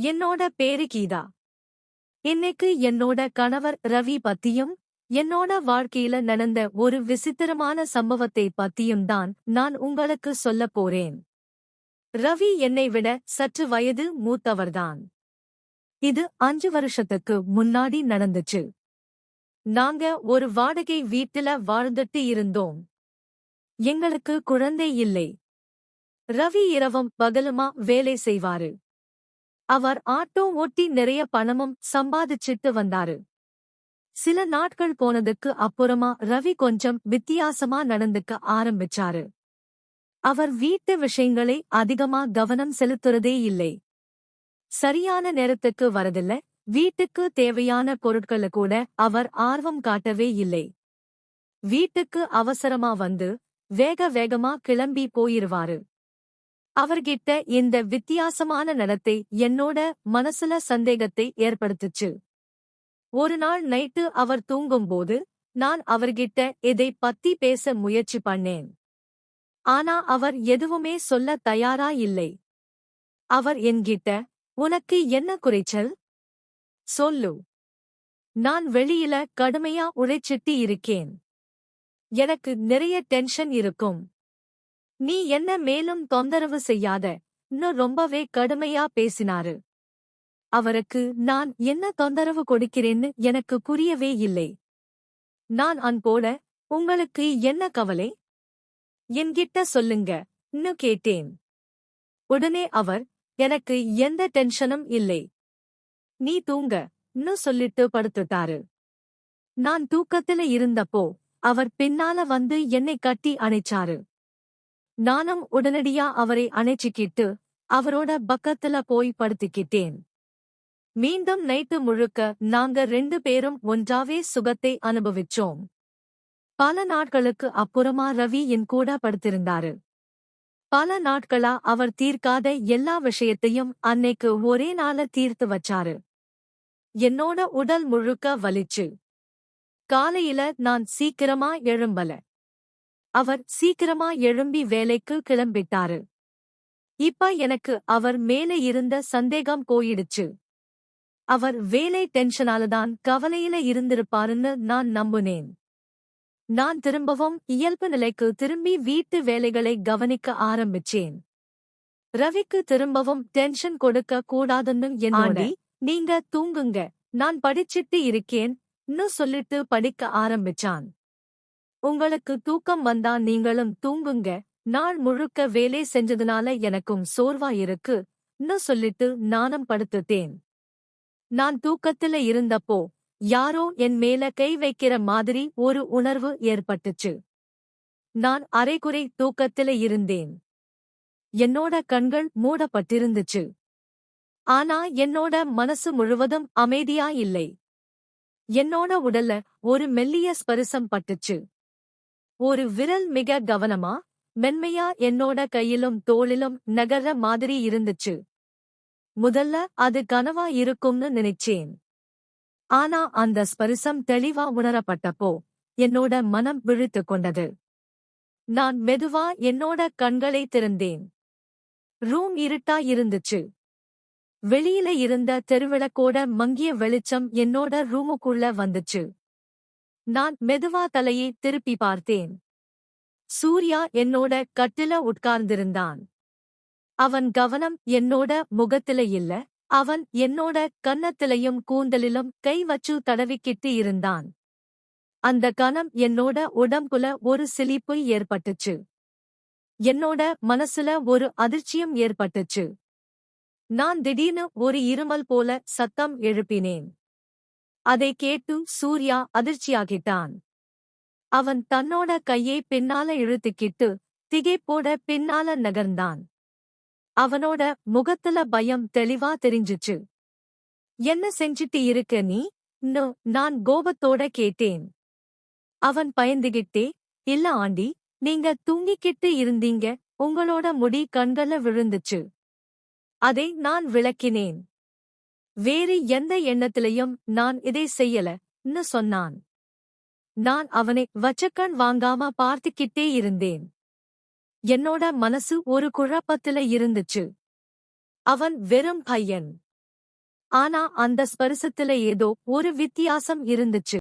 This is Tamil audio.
என்னோட பேரு கீதா. இன்னைக்கு என்னோட கணவர் ரவி பத்தியும் என்னோட வாழ்க்கையில நடந்த ஒரு விசித்திரமான சம்பவத்தை பத்தியும் தான் நான் உங்களுக்கு சொல்லப் போறேன். ரவி என்னை விட சற்று வயது மூத்தவர்தான். இது 5 வருஷத்துக்கு முன்னாடி நடந்துச்சு. நாங்க ஒரு வாடகை வீட்டுல வாழ்ந்துட்டு இருந்தோம். எங்களுக்கு குழந்தை இல்லை. ரவி இரவும் பகலுமா வேலை செய்வாரு. அவர் ஆட்டோ ஓட்டி நிறைய பணமும் சம்பாதிச்சிட்டு வந்தாரு. சில நாட்கள் போனதுக்கு அப்புறமா ரவி கொஞ்சம் வித்தியாசமா நடந்துக்க ஆரம்பிச்சாரு. அவர் வீட்டு விஷயங்களை அதிகமா கவனம் செலுத்துறதே இல்லை. சரியான நேரத்துக்கு வரதில்ல. வீட்டுக்கு தேவையான பொருட்கள கூட அவர் ஆர்வம் காட்டவே இல்லை. வீட்டுக்கு அவசரமா வந்து வேக வேகமா கிளம்பி போயிருவாரு. அவர்கிட்ட இந்த வித்தியாசமான நடத்தை என்னோட மனசுல சந்தேகத்தை ஏற்படுத்துச்சு. ஒரு நாள் நைட்டு அவர் தூங்கும்போது நான் அவர்கிட்ட இதை பத்தி பேச முயற்சி பண்ணேன். ஆனா அவர் எதுவுமே சொல்ல தயாரா இல்லை. அவர் என்கிட்ட, "உனக்கு என்ன குறைச்சல்? சொல்லு. நான் வெளியில கடுமையா உழைச்சிட்டு இருக்கேன். எனக்கு நிறைய டென்ஷன் இருக்கும். நீ என்ன மேலும் தொந்தரவு செய்யாத." இன்னும் ரொம்பவே கடுமையா பேசினாரு. அவருக்கு நான் என்ன தொந்தரவு கொடுக்கிறேன்னு எனக்கு புரியவே இல்லை. நான் அன்போட, "உங்களுக்கு என்ன கவலை? என்கிட்ட சொல்லுங்க" ன்னு கேட்டேன். உடனே அவர், "எனக்கு எந்த டென்ஷனும் இல்லை. நீ தூங்க" ன்னு சொல்லிட்டு படுத்துட்டாரு. நான் தூக்கத்துல இருந்தப்போ அவர் பின்னால வந்து என்னை கட்டி அணைச்சாரு. நானும் உடனடியா அவரை அணைச்சிக்கிட்டு அவரோட பக்கத்துல போய் படுத்துக்கிட்டேன். மீண்டும் நைட்டு முழுக்க நாங்க 2 பேரும் ஒன்றாவே சுகத்தை அனுபவிச்சோம். பல நாட்களுக்கு அப்புறமா ரவி என் கூட படுத்திருந்தாரு. பல நாட்களா அவர் தீர்க்காத எல்லா விஷயத்தையும் அன்னைக்கு ஒரே நாள தீர்த்து வச்சாரு. என்னோட உடல் முழுக்க வலிச்சு. காலையில நான் சீக்கிரமா எழும்பல. அவர் சீக்கிரமா எழும்பி வேலைக்கு கிளம்பிட்டாரு. இப்ப எனக்கு அவர் மேல இருந்த சந்தேகம் போயிடுச்சு. அவர் வேலை டென்ஷனாலதான் கவலையில இருந்திருப்பாருன்னு நான் நம்புனேன். நான் திரும்பவும் இயல்பு நிலைக்கு திரும்பி வீட்டு வேலைகளை கவனிக்க ஆரம்பிச்சேன். ரவிக்கு திரும்பவும் டென்ஷன் கொடுக்க கூடாதுன்னு என்னோட, "நீங்க தூங்குங்க, நான் படிச்சிட்டு இருக்கேன்" ன்னு சொல்லிட்டு படிக்க ஆரம்பிச்சான். "உங்களுக்கு தூக்கம் வந்தா நீங்களும் தூங்குங்க, நாள் முழுக்க வேலை செஞ்சதுனால எனக்கும் சோர்வா இருக்கு" ன்னு சொல்லிட்டு நானும் படுத்துட்டேன். நான் தூக்கத்துல இருந்தப்போ யாரோ என் மேல கை வைக்கிற மாதிரி ஒரு உணர்வு ஏற்பட்டுச்சு. நான் அரைகுறை தூக்கத்துல இருந்தேன். என்னோட கண்கள் மூடப்பட்டிருந்துச்சு. ஆனா என்னோட மனசு முழுவதும் அமைதியா இல்லை. என்னோட உடல்ல ஒரு மெல்லிய ஸ்பரிசம் பட்டுச்சு. ஒரு விரல் மிக கவனமா, மென்மையா என்னோட கையிலும் தோளிலும் நகர்ற மாதிரி இருந்துச்சு. முதல்ல அது கனவா இருக்கும்னு நினைச்சேன். ஆனா அந்த ஸ்பரிசம் தெளிவா உணரப்பட்டப்போ என்னோட மனம் விழித்துக் கொண்டது. நான் மெதுவா என்னோட கண்களை திறந்தேன். ரூம் இருட்டா இருந்துச்சு. வெளியில இருந்த தெருவிளக்கோட மங்கிய வெளிச்சம் என்னோட ரூமுக்குள்ள வந்துச்சு. நான் மெதுவா தலையை திருப்பி பார்த்தேன். சூர்யா என்னோட கட்டில உட்கார்ந்திருந்தான். அவன் கவனம் என்னோட முகத்தில இல்ல, அவன் என்னோட கன்னத்திலையும் கூந்தலிலும் கை வச்சு தடவிக்கிட்டு இருந்தான். அந்த கணம் என்னோட உடம்புல ஒரு சிலிர்ப்பு ஏற்பட்டுச்சு. என்னோட மனசுல ஒரு அதிர்ச்சியும் ஏற்பட்டுச்சு. நான் திடீர்னு ஒரு இருமல் போல சத்தம் எழுப்பினேன். அதை கேட்டு சூர்யா அதிர்ச்சியாகிட்டான். அவன் தன்னோட கையை பின்னால இழுத்துக்கிட்டு திகைப்போட பின்னால நகர்ந்தான். அவனோட முகத்துல பயம் தெளிவா தெரிஞ்சுச்சு. "என்ன செஞ்சிட்டு இருக்க நீ?" ன்னு நான் கோபத்தோட கேட்டேன். அவன் பயந்துகிட்டே, "இல்ல ஆண்டி, நீங்க தூங்கிக்கிட்டு இருந்தீங்க, உங்களோட முடி கண்கள்ல விழுந்துச்சு." அதை நான் விளக்கினேன். "வேறு எந்த எண்ணத்திலையும் நான் இதை செய்யல" ன்னு சொன்னான். நான் அவனை வச்சக்கண் வாங்காம பார்த்துக்கிட்டே இருந்தேன். என்னோட மனசு ஒரு குழப்பத்துல இருந்துச்சு. அவன் வெறும் பையன். ஆனா அந்த ஸ்பரிசத்துல ஏதோ ஒரு வித்தியாசம் இருந்துச்சு.